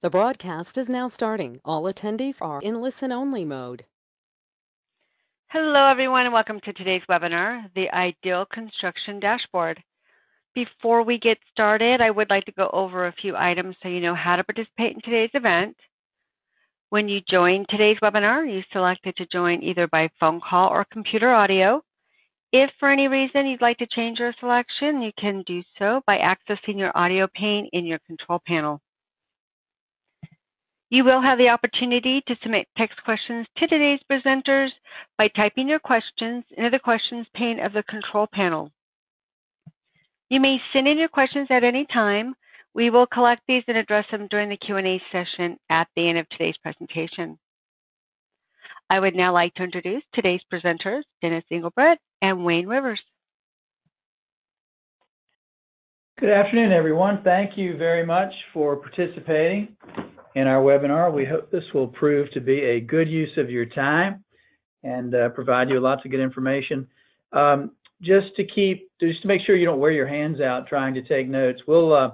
The broadcast is now starting. All attendees are in listen-only mode. Hello, everyone, and welcome to today's webinar, The Ideal Construction Dashboard. Before we get started, I would like to go over a few items so you know how to participate in today's event. When you join today's webinar, you selected to join either by phone call or computer audio. If for any reason you'd like to change your selection, you can do so by accessing your audio pane in your control panel. You will have the opportunity to submit text questions to today's presenters by typing your questions into the questions pane of the control panel. You may send in your questions at any time. We will collect these and address them during the Q&A session at the end of today's presentation. I would now like to introduce today's presenters, Dennis Engelbrecht and Wayne Rivers. Good afternoon, everyone. Thank you very much for participating in our webinar. We hope this will prove to be a good use of your time and provide you lots of good information. Just to make sure you don't wear your hands out trying to take notes, we'll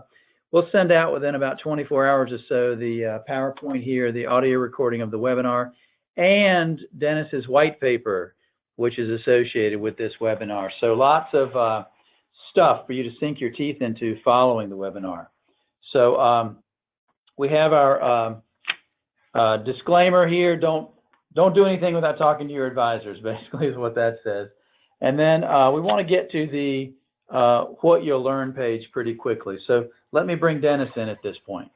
send out within about 24 hours or so the PowerPoint here, the audio recording of the webinar, and Dennis's white paper, which is associated with this webinar. So lots of stuff for you to sink your teeth into following the webinar. So we have our disclaimer here. Don't do anything without talking to your advisors, basically is what that says. And then we want to get to the what you'll learn page pretty quickly. So let me bring Dennis in at this point.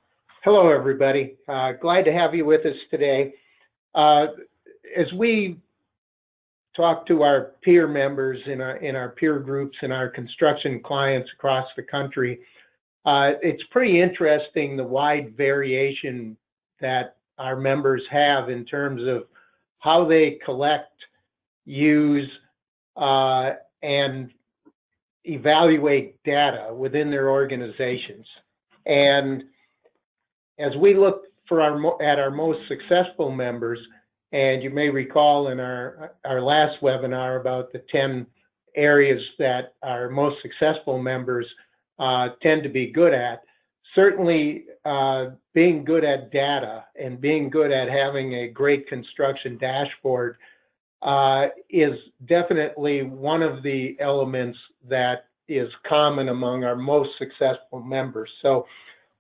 Hello, everybody. Glad to have you with us today. As we talk to our peer members in our peer groups and our construction clients across the country, it's pretty interesting the wide variation that our members have in terms of how they collect, use, and evaluate data within their organizations. And as we look at our most successful members, and you may recall in our last webinar about the 10 areas that our most successful members tend to be good at, certainly being good at data and being good at having a great construction dashboard is definitely one of the elements that is common among our most successful members. So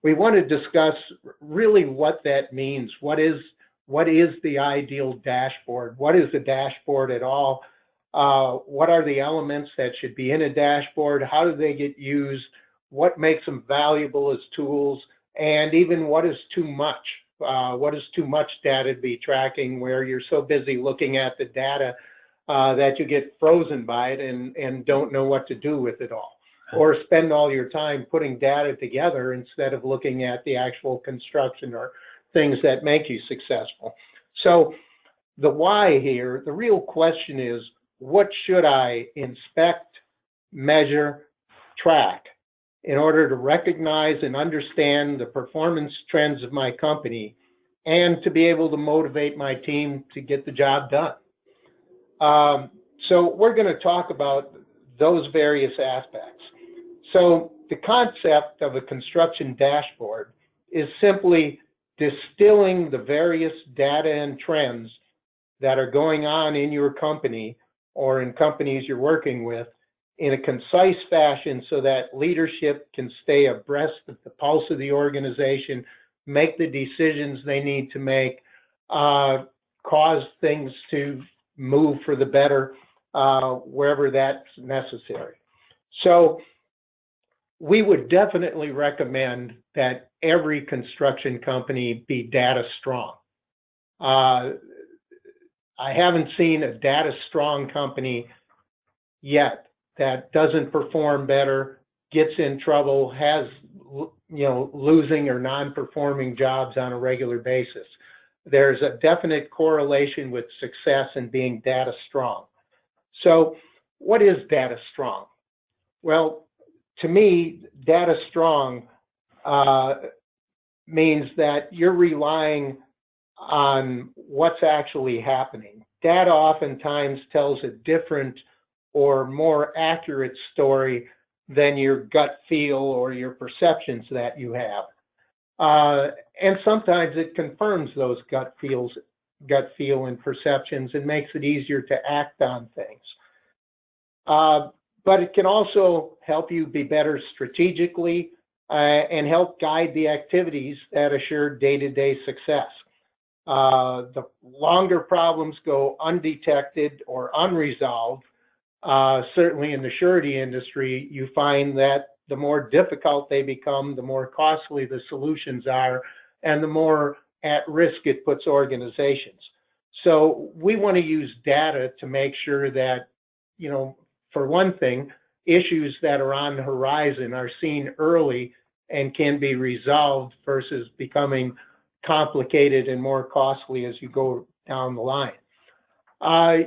we want to discuss really what that means. What is the ideal dashboard? What is a dashboard at all? What are the elements that should be in a dashboard? How do they get used? What makes them valuable as tools? And even what is too much? What is too much data to be tracking where you're so busy looking at the data that you get frozen by it and don't know what to do with it all? Or spend all your time putting data together instead of looking at the actual construction or things that make you successful. So the why here, the real question is, what should I inspect, measure, track in order to recognize and understand the performance trends of my company and to be able to motivate my team to get the job done? So we're going to talk about those various aspects. So the concept of a construction dashboard is simply distilling the various data and trends that are going on in your company or in companies you're working with in a concise fashion so that leadership can stay abreast of the pulse of the organization, make the decisions they need to make, cause things to move for the better wherever that's necessary. So we would definitely recommend that every construction company be data strong. I haven't seen a data strong company yet that doesn't perform better, gets in trouble, has losing or non-performing jobs on a regular basis. There's a definite correlation with success in being data strong. So what is data strong? Well, to me, data strong means that you're relying on what's actually happening. Data oftentimes tells a different or more accurate story than your gut feel or your perceptions that you have. and sometimes it confirms those gut feel and perceptions and makes it easier to act on things. But it can also help you be better strategically and help guide the activities that assure day-to-day success. The longer problems go undetected or unresolved, certainly in the surety industry, you find that the more difficult they become, the more costly the solutions are, and the more at risk it puts organizations. So we want to use data to make sure that, for one thing, issues that are on the horizon are seen early and can be resolved versus becoming complicated and more costly as you go down the line.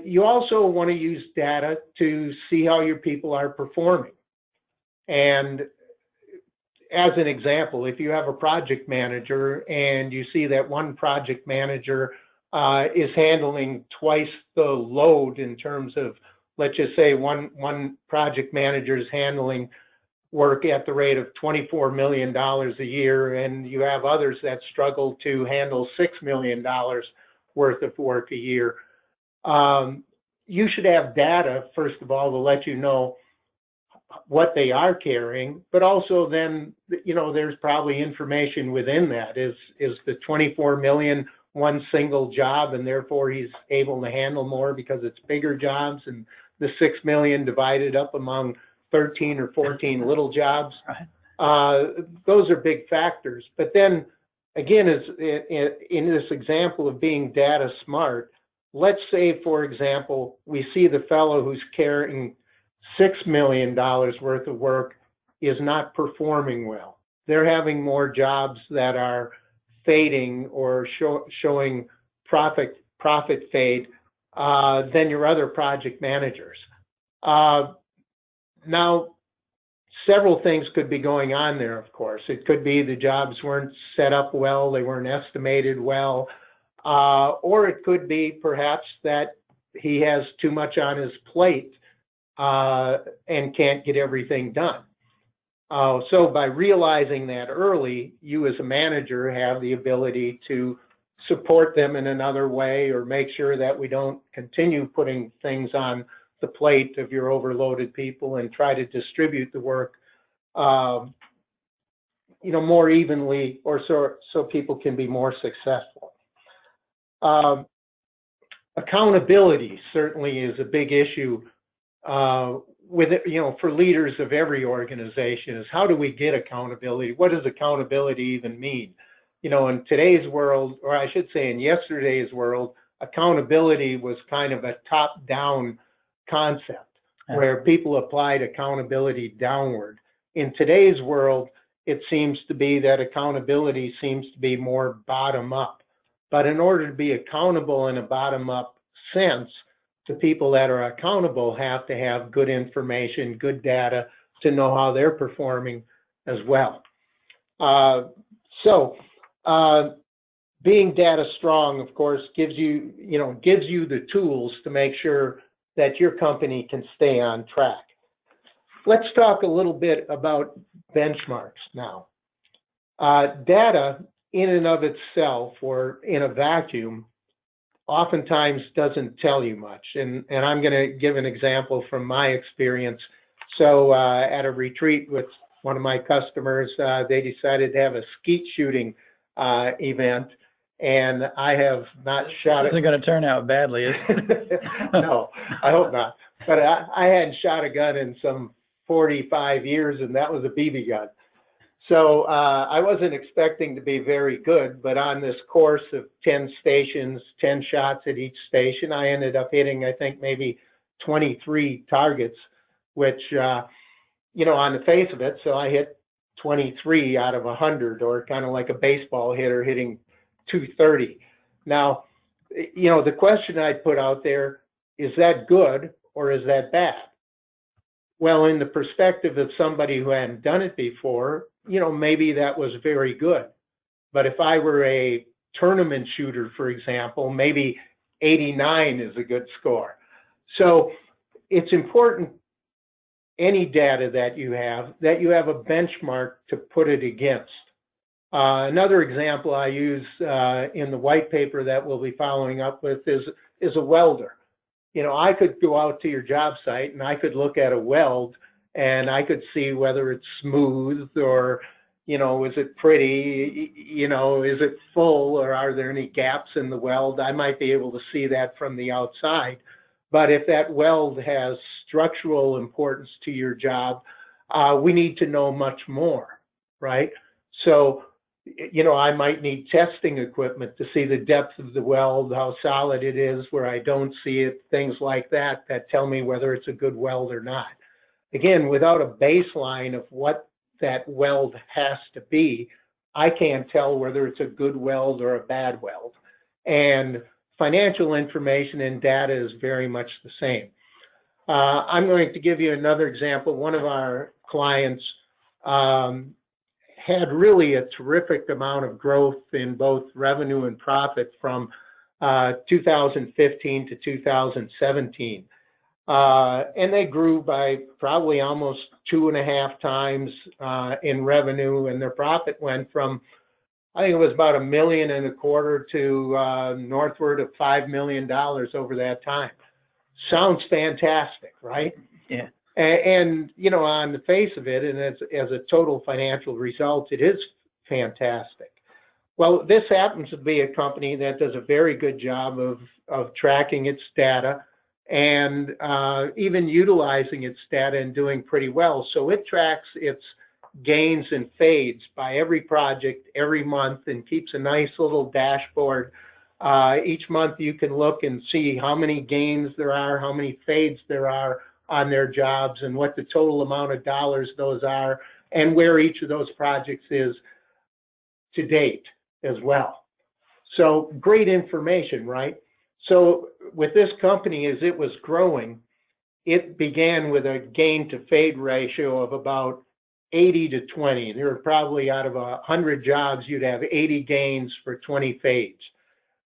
You also want to use data to see how your people are performing. And as an example, if you have a project manager and you see that one project manager is handling twice the load in terms of, let's just say one project manager is handling work at the rate of $24 million a year, and you have others that struggle to handle $6 million worth of work a year. You should have data, first of all, to let you know what they are carrying, but also then, there's probably information within that. Is the 24 million one single job, and therefore he's able to handle more because it's bigger jobs, and the 6 million divided up among 13 or 14 little jobs? Those are big factors. But then again, in this example of being data smart, let's say, for example, we see the fellow who's carrying $6 million worth of work is not performing well. They're having more jobs that are fading or showing profit fade than your other project managers. Now, several things could be going on there, of course. It could be the jobs weren't set up well, they weren't estimated well, or it could be perhaps that he has too much on his plate and can't get everything done. So by realizing that early, you as a manager have the ability to support them in another way, or make sure that we don't continue putting things on the plate of your overloaded people, and try to distribute the work more evenly, or so people can be more successful. Accountability certainly is a big issue with it, for leaders of every organization. Is how do we get accountability? What does accountability even mean? In today's world, or I should say in yesterday's world, accountability was kind of a top-down concept where people applied accountability downward. In today's world, it seems to be that accountability seems to be more bottom-up. But in order to be accountable in a bottom-up sense, the people that are accountable have to have good information, good data to know how they're performing as well. Being data strong, of course, gives you the tools to make sure that your company can stay on track. Let's talk a little bit about benchmarks now. Data in and of itself, or in a vacuum, oftentimes doesn't tell you much. And I'm going to give an example from my experience. So at a retreat with one of my customers, they decided to have a skeet shooting event, and I have not shot it. Isn't going to turn out badly, is it? No, I hope not. But I hadn't shot a gun in some 45 years, and that was a BB gun. So I wasn't expecting to be very good, but on this course of 10 stations, 10 shots at each station, I ended up hitting, I think, maybe 23 targets, which, on the face of it, so I hit 23 out of 100, or kind of like a baseball hitter hitting 230. Now, the question I put out there, is that good or is that bad? Well, in the perspective of somebody who hadn't done it before, maybe that was very good. But if I were a tournament shooter, for example, maybe 89 is a good score. So it's important, any data that you have a benchmark to put it against. Another example I use in the white paper that we'll be following up with is a welder. I could go out to your job site and I could look at a weld and I could see whether it's smooth or, is it pretty, is it full, or are there any gaps in the weld? I might be able to see that from the outside. But if that weld has structural importance to your job, we need to know much more, right? So, I might need testing equipment to see the depth of the weld, how solid it is, where I don't see it, things like that tell me whether it's a good weld or not. Again, without a baseline of what that weld has to be, I can't tell whether it's a good weld or a bad weld. And financial information and data is very much the same. I'm going to give you another example. One of our clients had really a terrific amount of growth in both revenue and profit from 2015 to 2017. And they grew by probably almost 2.5 times in revenue, and their profit went from, I think it was about $1.25 million to northward of $5 million over that time. Sounds fantastic, right? Yeah. And on the face of it, and as a total financial result, it is fantastic. Well, this happens to be a company that does a very good job of tracking its data and even utilizing its data and doing pretty well. So it tracks its gains and fades by every project every month and keeps a nice little dashboard. Each month you can look and see how many gains there are, how many fades there are on their jobs, and what the total amount of dollars those are, and where each of those projects is to date as well. So great information, right? So with this company, as it was growing, it began with a gain to fade ratio of about 80 to 20. There were probably, out of 100 jobs, you'd have 80 gains for 20 fades.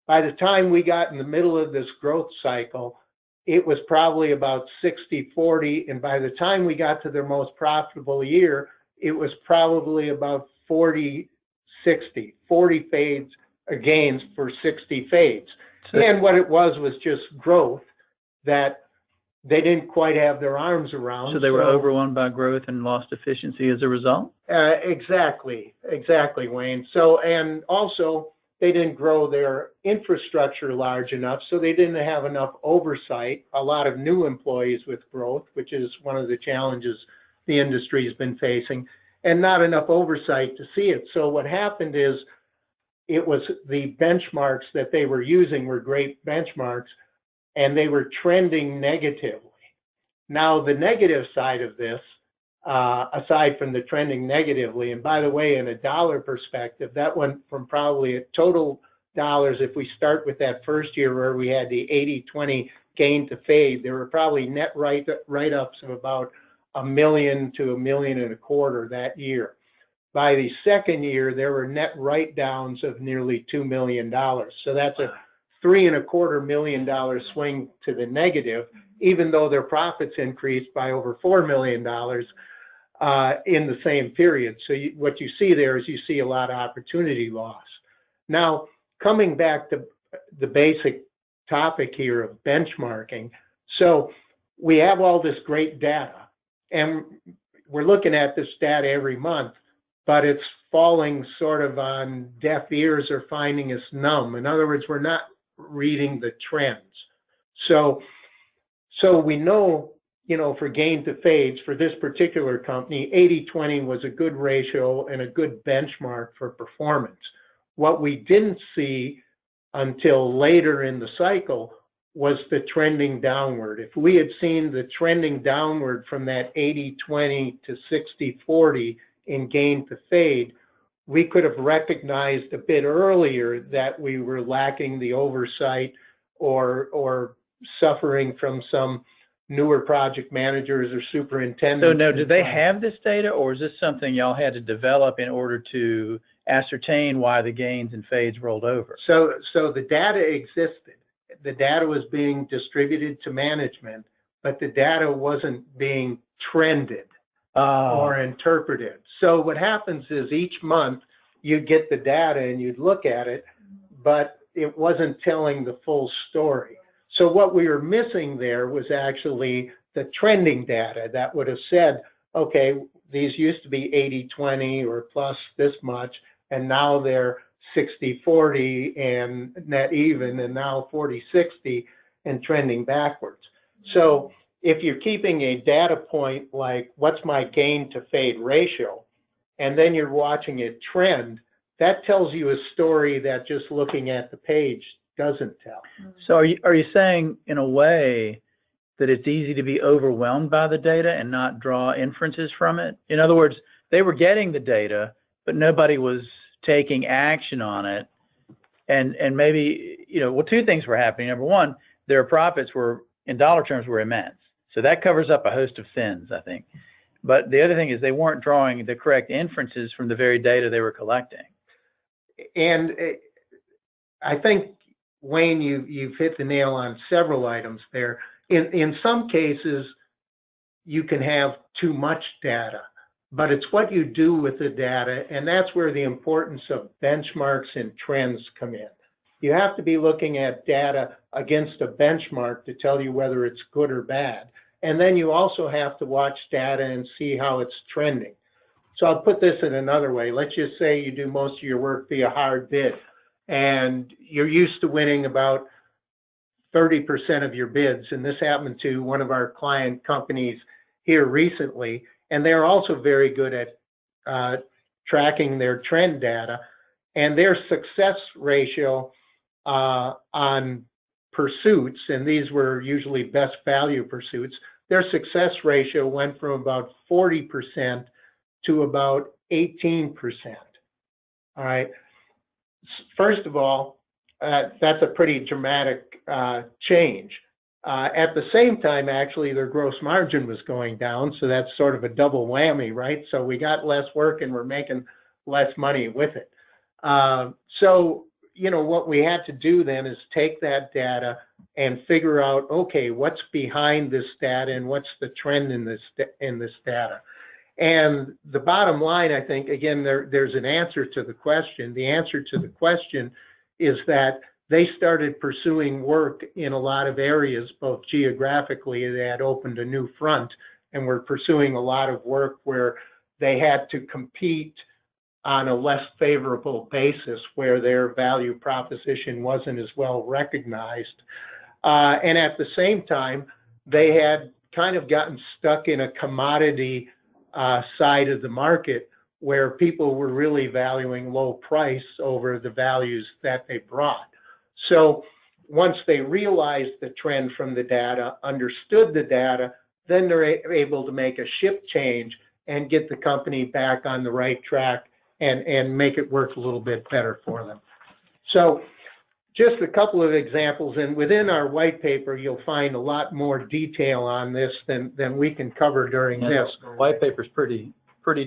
By the time we got in the middle of this growth cycle, it was probably about 60-40, and by the time we got to their most profitable year, it was probably about 40-60, 40 fades gains for 60 fades. So, and what it was just growth that they didn't quite have their arms around. so they were overwhelmed by growth and lost efficiency as a result? Exactly, Wayne. So, and also, they didn't grow their infrastructure large enough, so they didn't have enough oversight. A lot of new employees with growth, which is one of the challenges the industry has been facing, and not enough oversight to see it. So what happened is, it was the benchmarks that they were using were great benchmarks, and they were trending negatively. Now, the negative side of this, aside from the trending negatively, and by the way, in a dollar perspective, that went from probably total dollars, if we start with that first year where we had the 80-20 gain to fade, there were probably net write-ups of about $1 million to $1.25 million that year. By the second year, there were net write-downs of nearly $2 million. So that's a $3.25 million swing to the negative, even though their profits increased by over $4 million in the same period. So what you see there is you see a lot of opportunity loss. Now, coming back to the basic topic here of benchmarking. So we have all this great data, and we're looking at this data every month, but it's falling sort of on deaf ears or finding us numb. In other words, we're not reading the trends. So we know, for gain to fades for this particular company, 80-20 was a good ratio and a good benchmark for performance. What we didn't see until later in the cycle was the trending downward. If we had seen the trending downward from that 80-20 to 60-40 in gain to fade, we could have recognized a bit earlier that we were lacking the oversight or suffering from some newer project managers or superintendents. So now, do they have this data, or is this something y'all had to develop in order to ascertain why the gains and fades rolled over? So the data existed. The data was being distributed to management, but the data wasn't being trended or interpreted. So what happens is each month you'd get the data and you'd look at it, but it wasn't telling the full story. So what we were missing there was actually the trending data that would have said, okay, these used to be 80-20 or plus this much, and now they're 60-40 and net even, and now 40-60 and trending backwards. So if you're keeping a data point like what's my gain to fade ratio, and then you're watching it trend, that tells you a story that just looking at the page doesn't tell. So are you saying in a way that it's easy to be overwhelmed by the data and not draw inferences from it? In other words, they were getting the data, but nobody was taking action on it. And maybe, well, two things were happening. Number one, their profits were, in dollar terms, were immense. So that covers up a host of sins, I think. But the other thing is they weren't drawing the correct inferences from the very data they were collecting. And I think, Wayne, you've hit the nail on several items there. In some cases, you can have too much data, but it's what you do with the data, and that's where the importance of benchmarks and trends come in. You have to be looking at data against a benchmark to tell you whether it's good or bad. And then you also have to watch data and see how it's trending. So I'll put this in another way. Let's just say you do most of your work via hard bid, and you're used to winning about 30% of your bids. And this happened to one of our client companies here recently. And they're also very good at tracking their trend data. And their success ratio on pursuits, and these were usually best value pursuits, their success ratio went from about 40% to about 18%. All right. First of all, that's a pretty dramatic change. At the same time, actually, their gross margin was going down, so that's sort of a double whammy, right? So we got less work and we're making less money with it. So, what we had to do then is take that data and figure out, okay, what's behind this data and what's the trend in this data. And the bottom line, I think, again, there's an answer to the question. The answer to the question is that they started pursuing work in a lot of areas, both geographically, they had opened a new front and were pursuing a lot of work where they had to compete on a less favorable basis where their value proposition wasn't as well recognized. And at the same time, they had kind of gotten stuck in a commodity side of the market where people were really valuing low price over the values that they brought. So once they realized the trend from the data, understood the data, then they're able to make a shift change and get the company back on the right track and make it work a little bit better for them. So just a couple of examples, and within our white paper, you'll find a lot more detail on this than we can cover during this. The white paper's pretty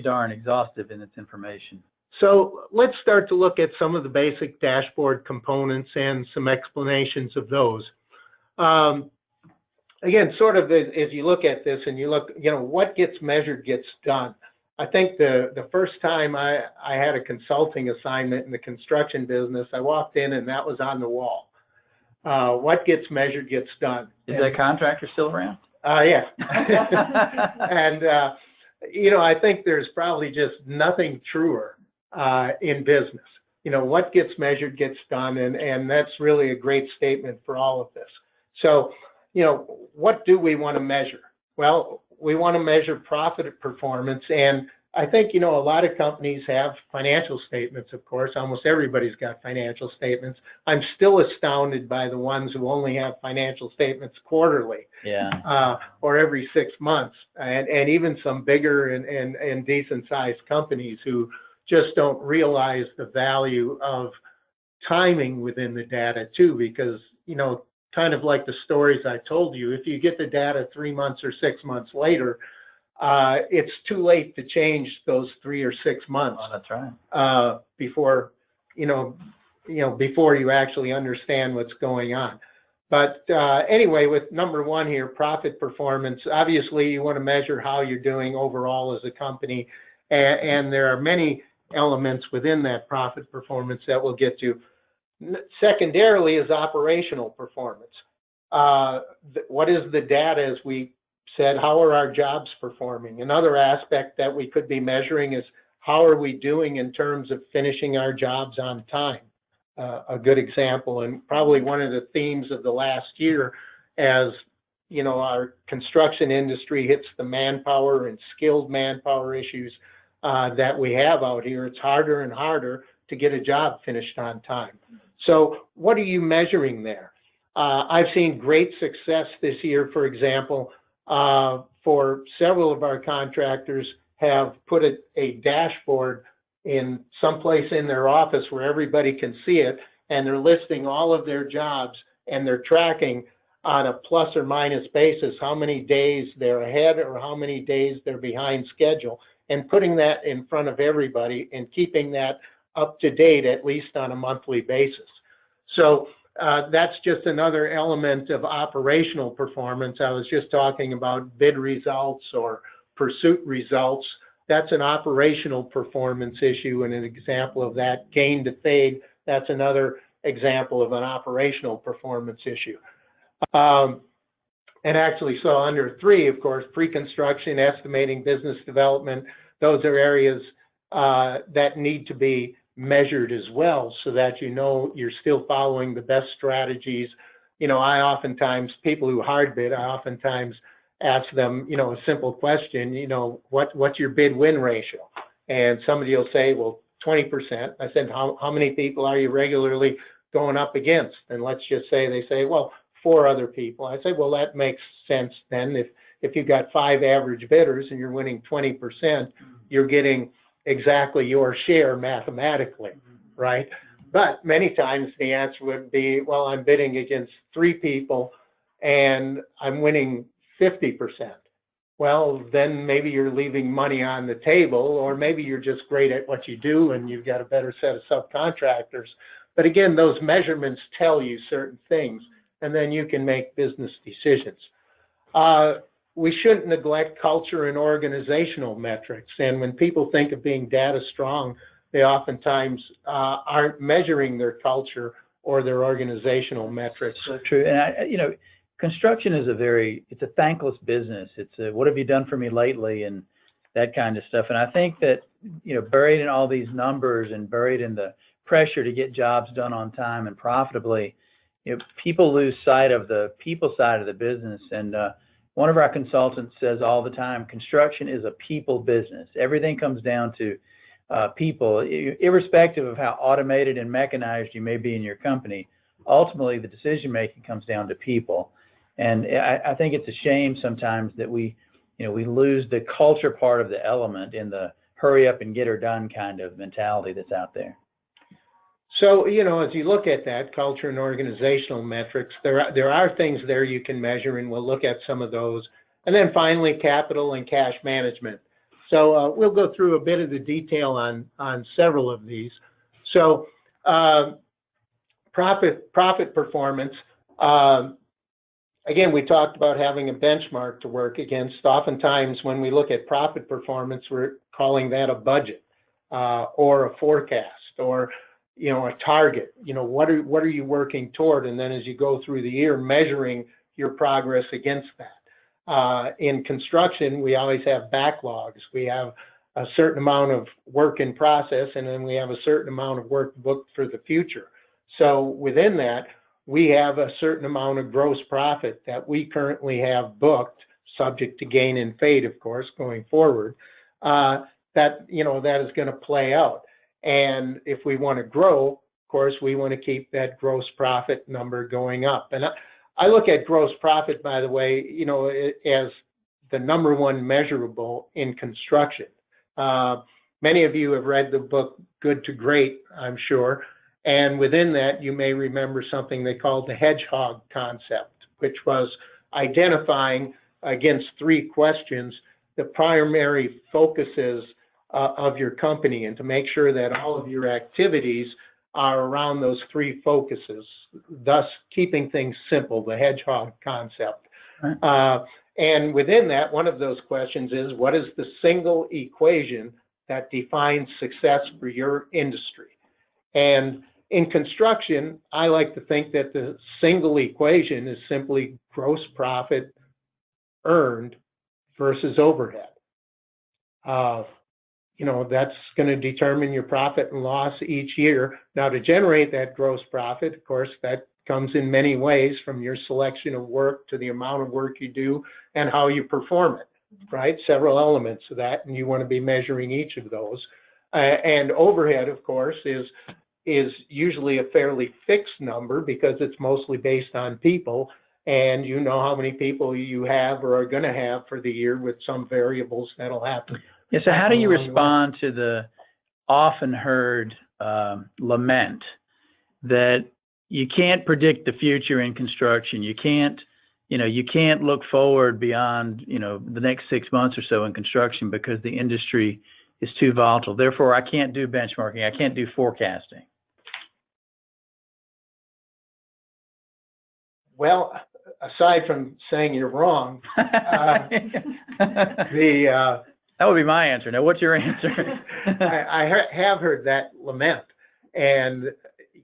darn exhaustive in its information. So let's start to look at some of the basic dashboard components and some explanations of those. Again, sort of as you look at this and you look, what gets measured gets done. I think the first time I had a consulting assignment in the construction business, I walked in and that was on the wall. What gets measured gets done. Is that contractor still around? Yeah. And, I think there's probably just nothing truer in business. What gets measured gets done, and that's really a great statement for all of this. So, what do we want to measure? Well, we want to measure profit performance, and I think, a lot of companies have financial statements, of course. Almost everybody's got financial statements. I'm still astounded by the ones who only have financial statements quarterly, or every 6 months, and even some bigger and decent-sized companies who just don't realize the value of timing within the data too, because, kind of like the stories I told you, if you get the data 3 months or 6 months later, it's too late to change those 3 or 6 months. Oh, that's right. Before you actually understand what's going on. But anyway, with number one here, profit performance, obviously you want to measure how you're doing overall as a company. And there are many elements within that profit performance that we'll get to. Secondarily is operational performance. What is the data, as we said, how are our jobs performing? Another aspect that we could be measuring is how are we doing in terms of finishing our jobs on time? A good example, and probably one of the themes of the last year, as you know, our construction industry hits the manpower and skilled manpower issues that we have out here. It's harder and harder to get a job finished on time. So what are you measuring there? I've seen great success this year, for example, for several of our contractors have put a dashboard in someplace in their office where everybody can see it, and they're listing all of their jobs, and they're tracking on a plus or minus basis how many days they're ahead or how many days they're behind schedule, and putting that in front of everybody and keeping that up to date at least on a monthly basis. So that's just another element of operational performance. I was just talking about bid results or pursuit results. That's an operational performance issue, and an example of that. Gain to fade, that's another example of an operational performance issue. And actually, so under 3, of course, pre-construction, estimating, business development, those are areas that need to be measured as well, so that you know you're still following the best strategies. You know, I oftentimes, people who hard bid, I oftentimes ask them, you know, a simple question, you know, what's your bid win ratio? And somebody will say, well, 20%. I said, how many people are you regularly going up against? And let's just say they say, well, 4 other people. I say, well, that makes sense then. If you've got 5 average bidders and you're winning 20%, you're getting exactly your share mathematically, right? But many times the answer would be, well, I'm bidding against 3 people and I'm winning 50%. Well, then maybe you're leaving money on the table, or maybe you're just great at what you do and you've got a better set of subcontractors. But again, those measurements tell you certain things, and then you can make business decisions. We shouldn't neglect culture and organizational metrics. And when people think of being data strong, they oftentimes aren't measuring their culture or their organizational metrics. So true. And you know, construction is it's a thankless business. It's a, what have you done for me lately, and that kind of stuff. And I think that, you know, buried in all these numbers and buried in the pressure to get jobs done on time and profitably, you know, people lose sight of the people side of the business. And one of our consultants says all the time, construction is a people business. Everything comes down to people, irrespective of how automated and mechanized you may be in your company. Ultimately, the decision making comes down to people. And I think it's a shame sometimes that we lose the culture part of the element in the hurry up and get her done kind of mentality that's out there. So, you know, as you look at that culture and organizational metrics, there are things there you can measure, and we'll look at some of those. And then finally, capital and cash management. So we'll go through a bit of the detail on several of these. So profit performance. Again, we talked about having a benchmark to work against. Oftentimes when we look at profit performance, we're calling that a budget or a forecast, or, you know, a target. You know, what are you working toward? And then as you go through the year, measuring your progress against that. In construction, we always have backlogs. We have a certain amount of work in process, and then we have a certain amount of work booked for the future. So within that, we have a certain amount of gross profit that we currently have booked, subject to gain and fade, of course, going forward, that, you know, that is going to play out. And if we want to grow, of course, we want to keep that gross profit number going up. And I look at gross profit, by the way, you know, as the number one measurable in construction. Many of you have read the book Good to Great, I'm sure. And within that, you may remember something they called the hedgehog concept, which was identifying against 3 questions the primary focuses of your company, and to make sure that all of your activities are around those 3 focuses, thus keeping things simple, the hedgehog concept. And within that, one of those questions is, what is the single equation that defines success for your industry. And in construction, I like to think that the single equation is simply gross profit earned versus overhead. That's going to determine your profit and loss each year. Now, to generate that gross profit, of course, that comes in many ways, from your selection of work to the amount of work you do and how you perform it, right? Several elements of that, and you want to be measuring each of those. And overhead, of course, is usually a fairly fixed number because it's mostly based on people, and you know how many people you have or are going to have for the year with some variables that'll happen. Yeah, so how do you respond to the often heard lament that you can't predict the future in construction? You can't look forward beyond, the next 6 months or so in construction because the industry is too volatile. Therefore, I can't do benchmarking. I can't do forecasting. Well, aside from saying you're wrong, that would be my answer. Now, what's your answer? I have heard that lament. And,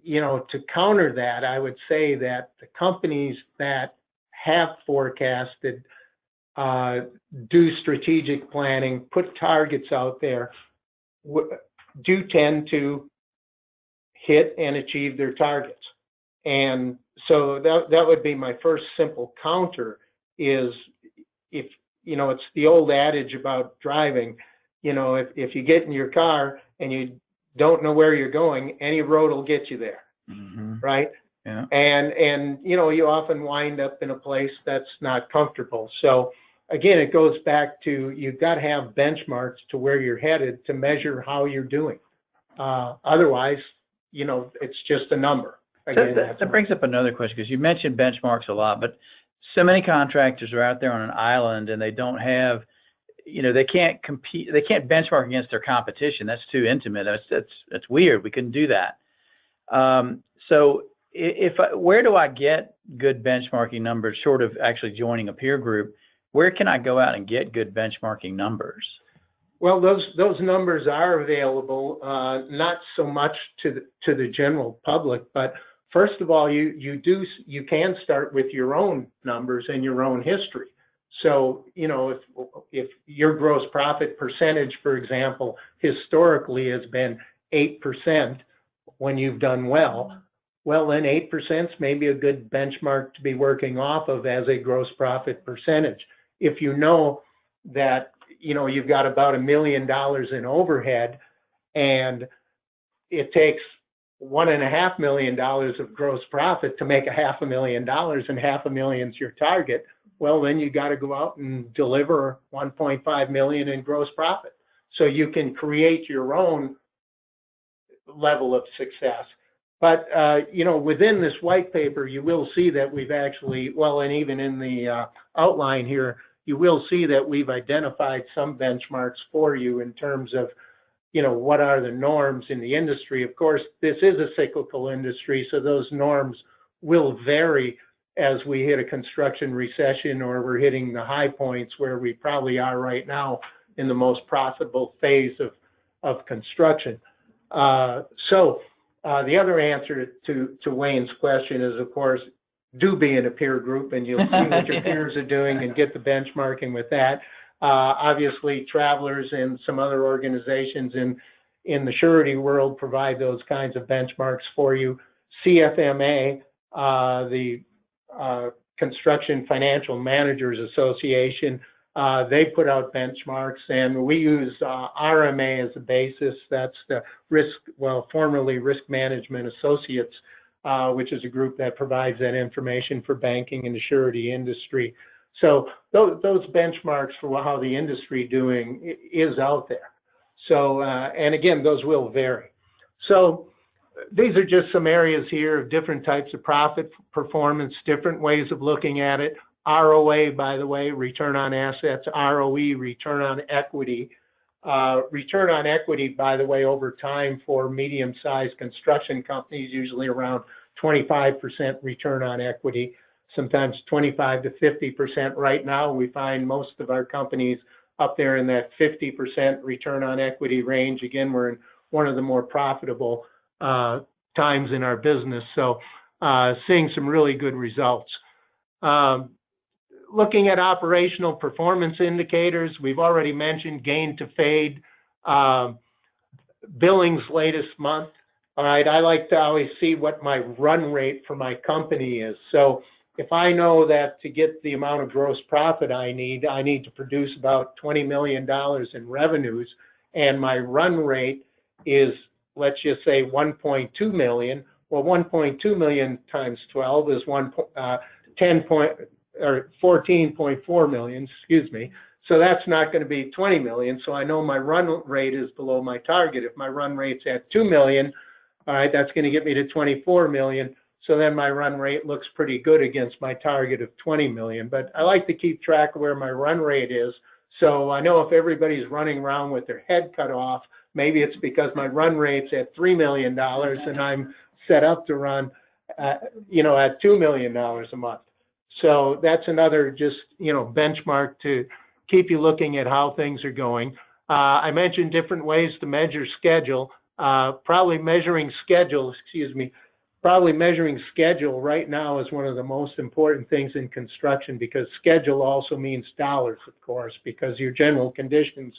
to counter that, I would say that the companies that have forecasted, do strategic planning, put targets out there, do tend to hit and achieve their targets. And so that would be my first simple counter is if, it's the old adage about driving, if you get in your car and you don't know where you're going, any road will get you there, right? Yeah. And you often wind up in a place that's not comfortable. So again, it goes back to you've got to have benchmarks to where you're headed to measure how you're doing. Otherwise, it's just a number. Again, that brings up another question, because you mentioned benchmarks a lot, but so many contractors are out there on an island and they don't have, they can't compete, they can't benchmark against their competition. That's too intimate. That's weird. We couldn't do that. So where do I get good benchmarking numbers short of actually joining a peer group? Where can I go out and get good benchmarking numbers? Well, those numbers are available, not so much to the general public, but first of all, you can start with your own numbers and your own history. So, if your gross profit percentage, for example, historically has been 8% when you've done well, then 8% is maybe a good benchmark to be working off of as a gross profit percentage. If you know that, you've got about $1 million in overhead and it takes $1.5 million of gross profit to make $500,000, and $500,000 is your target, well, then you got to go out and deliver $1.5 million in gross profit. So you can create your own level of success. But, within this white paper, you will see that we've actually, and even in the outline here, you will see that we've identified some benchmarks for you in terms of, what are the norms in the industry. Of course, this is a cyclical industry, so those norms will vary as we hit a construction recession or we're hitting the high points where we probably are right now in the most profitable phase of construction. So the other answer to Wayne's question is, of course, do be in a peer group and you'll see what your peers are doing and get the benchmarking with that. Obviously, Travelers and some other organizations in the surety world provide those kinds of benchmarks for you. CFMA, the Construction Financial Managers Association, they put out benchmarks, and we use RMA as a basis. That's the formerly Risk Management Associates, which is a group that provides that information for banking and the surety industry. So those benchmarks for how the industry doing is out there. So, and again, those will vary. So these are just some areas here of different types of profit performance, different ways of looking at it. ROA, by the way, return on assets, ROE, return on equity. Return on equity, by the way, over time for medium-sized construction companies, usually around 25% return on equity, sometimes 25 to 50%. Right now, we find most of our companies up there in that 50% return on equity range. Again, we're in one of the more profitable times in our business. So seeing some really good results. Looking at operational performance indicators, we've already mentioned gain to fade, billings latest month. All right, I like to always see what my run rate for my company is. So if I know that to get the amount of gross profit I need to produce about $20 million in revenues, and my run rate is, let's just say, 1.2 million. Well, 1.2 million times 12 is 14.4 million, excuse me. So that's not going to be 20 million. So I know my run rate is below my target. If my run rate's at 2 million, all right, that's going to get me to 24 million. So then my run rate looks pretty good against my target of 20 million. But I like to keep track of where my run rate is. So I know if everybody's running around with their head cut off, maybe it's because my run rate's at $3 million and I'm set up to run, at $2 million a month. So that's another just, benchmark to keep you looking at how things are going. I mentioned different ways to measure schedule. Probably measuring schedule right now is one of the most important things in construction, because schedule also means dollars, of course, because your general conditions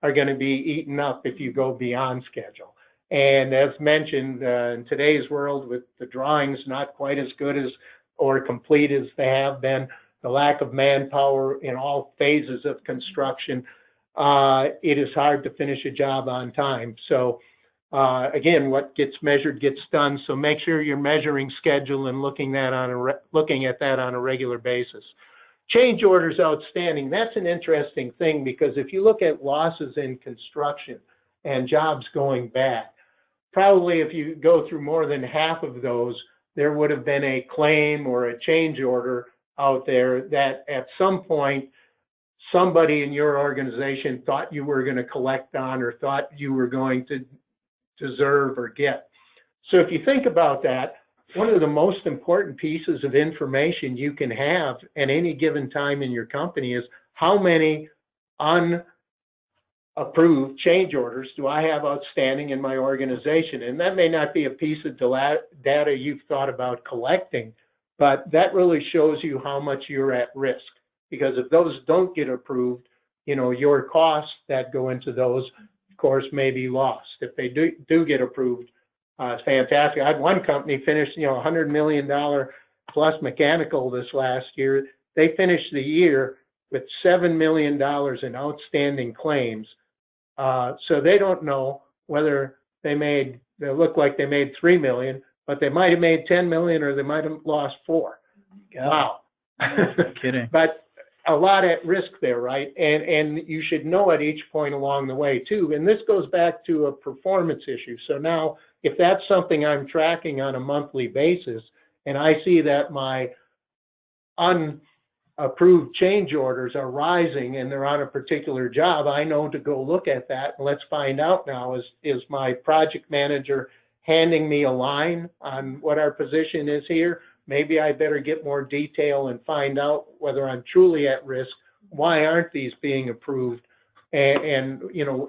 are going to be eaten up if you go beyond schedule. And as mentioned, in today's world, with the drawings not quite as good as or complete as they have been, the lack of manpower in all phases of construction, it is hard to finish a job on time. So again, what gets measured gets done. So make sure you're measuring schedule and looking at that on a regular basis. Change orders outstanding. That's an interesting thing, because if you look at losses in construction and jobs going bad, probably if you go through more than half of those, there would have been a claim or a change order out there that at some point somebody in your organization thought you were going to collect on, or thought you were going to deserve or get. So if you think about that, one of the most important pieces of information you can have at any given time in your company is how many unapproved change orders do I have outstanding in my organization. And that may not be a piece of data you've thought about collecting, but that really shows you how much you're at risk. Because if those don't get approved, your costs that go into those, of course, may be lost. If they do get approved, it's fantastic. I had one company finish, $100 million plus mechanical this last year. They finished the year with $7 million in outstanding claims. So they don't know whether they look like they made 3 million, but they might have made 10 million, or they might have lost 4. Wow. No kidding. But a lot at risk there, right? And you should know at each point along the way too. And this goes back to a performance issue. So now, if that's something I'm tracking on a monthly basis, and I see that my unapproved change orders are rising and they're on a particular job, I know to go look at that. And let's find out now, is my project manager handing me a line on what our position is here? Maybe I better get more detail and find out whether I'm truly at risk. Why aren't these being approved? And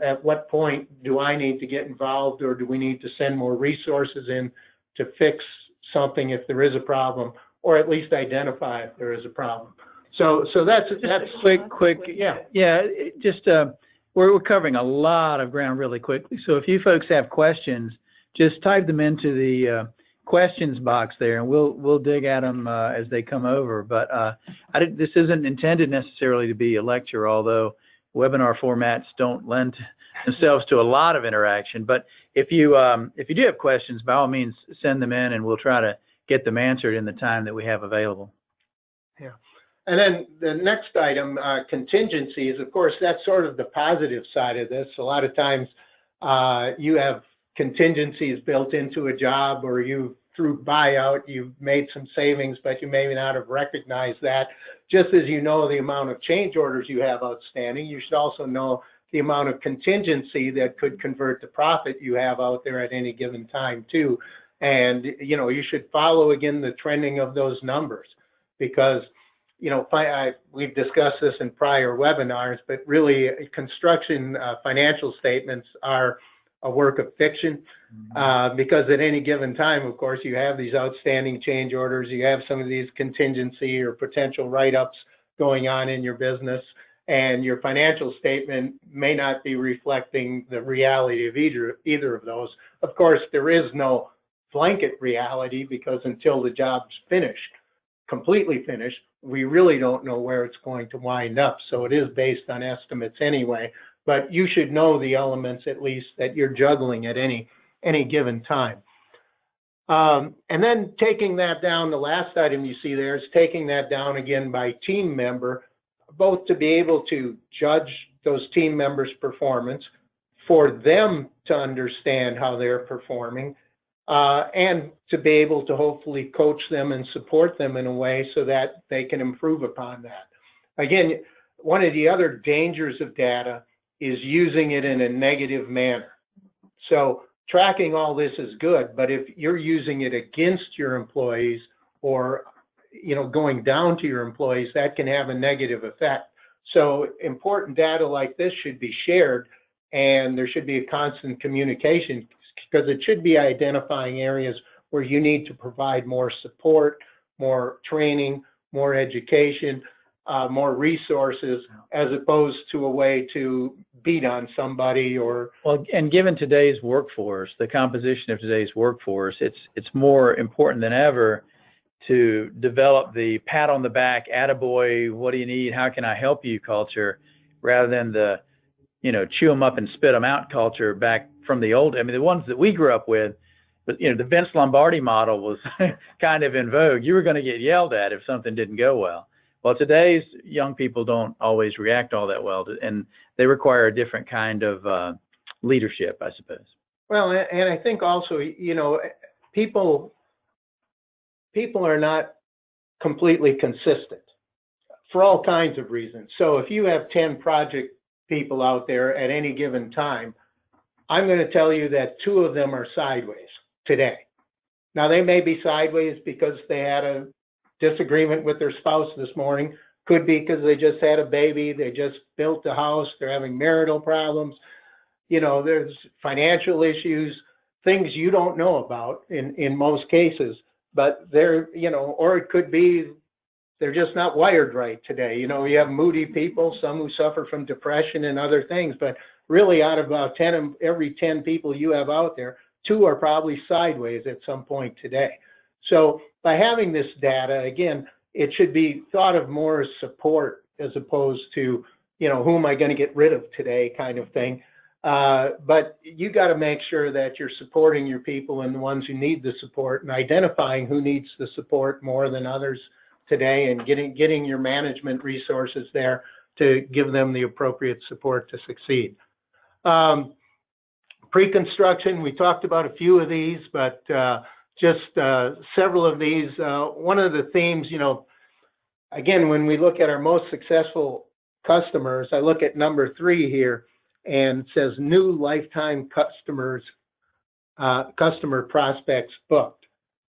at what point do I need to get involved, or do we need to send more resources in to fix something if there is a problem, or at least identify if there is a problem? So that's quick. Yeah. We're covering a lot of ground really quickly. So if you folks have questions, just type them into the questions box there, and we'll dig at them as they come over. But this isn't intended necessarily to be a lecture, although webinar formats don't lend themselves to a lot of interaction. But if you do have questions, by all means, send them in, and we'll try to get them answered in the time that we have available. Yeah. And then the next item, contingencies, of course, that's sort of the positive side of this. A lot of times you have contingencies built into a job, or through buyout, you've made some savings, but you may not have recognized that. Just as you know the amount of change orders you have outstanding, you should also know the amount of contingency that could convert to profit you have out there at any given time too. And you should follow again the trending of those numbers, because we've discussed this in prior webinars, but really construction financial statements are a work of fiction, because at any given time, of course, you have these outstanding change orders, you have some of these contingency or potential write-ups going on in your business, and your financial statement may not be reflecting the reality of either of those. Of course, there is no blanket reality, because until the job's finished, completely finished, we really don't know where it's going to wind up. So it is based on estimates anyway, but you should know the elements at least that you're juggling at any given time. And then taking that down, the last item you see there is taking that down again by team member, both to be able to judge those team members' performance, for them to understand how they're performing, and to be able to hopefully coach them and support them in a way so that they can improve upon that. Again, one of the other dangers of data is using it in a negative manner. So tracking all this is good, but if you're using it against your employees, or going down to your employees, that can have a negative effect. So important data like this should be shared, and there should be a constant communication, because it should be identifying areas where you need to provide more support, more training, more education, more resources, as opposed to a way to beat on somebody or. Well, and given today's workforce, the composition of today's workforce, it's more important than ever to develop the pat on the back, attaboy, what do you need, how can I help you culture, rather than the, chew them up and spit them out culture back from the old. I mean, the ones that we grew up with, but the Vince Lombardi model was kind of in vogue. You were going to get yelled at if something didn't go well. Well, today's young people don't always react all that well, and they require a different kind of leadership, I suppose. Well, and I think also, people are not completely consistent for all kinds of reasons. So if you have 10 project people out there at any given time, I'm going to tell you that 2 of them are sideways today. Now, they may be sideways because they had a disagreement with their spouse this morning. Could be because they just had a baby, they just built a house, they're having marital problems. There's financial issues, things you don't know about in most cases. But they're, or it could be they're just not wired right today. You have moody people, some who suffer from depression and other things, but really out of about every 10 people you have out there, 2 are probably sideways at some point today. So by having this data, again, it should be thought of more as support as opposed to, who am I going to get rid of today kind of thing. But you got to make sure that you're supporting your people and the ones who need the support, and identifying who needs the support more than others today, and getting your management resources there to give them the appropriate support to succeed. Pre-construction, we talked about a few of these, but just several of these. One of the themes, again, when we look at our most successful customers, I look at number 3 here, and it says new lifetime customer prospects booked.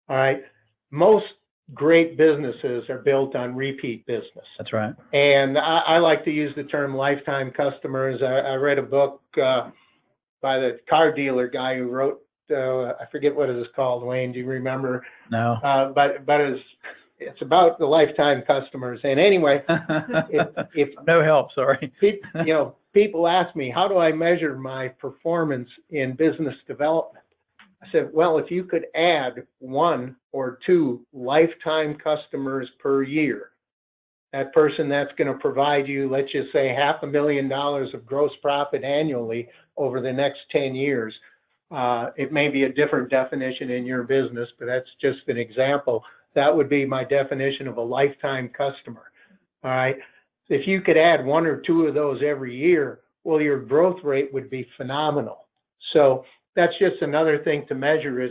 All right. Most great businesses are built on repeat business. That's right. And I like to use the term lifetime customers. I read a book by the car dealer guy who wrote, I forget what it is called, Wayne, do you remember? No. But it's about the lifetime customers. And anyway, if no help, sorry. People ask me, how do I measure my performance in business development? I said, well, if you could add 1 or 2 lifetime customers per year, that person that's going to provide you, let's just say, $500,000 of gross profit annually over the next 10 years. It may be a different definition in your business, but that's just an example. That would be my definition of a lifetime customer. All right. If you could add 1 or 2 of those every year, well, your growth rate would be phenomenal. So that's just another thing to measure is,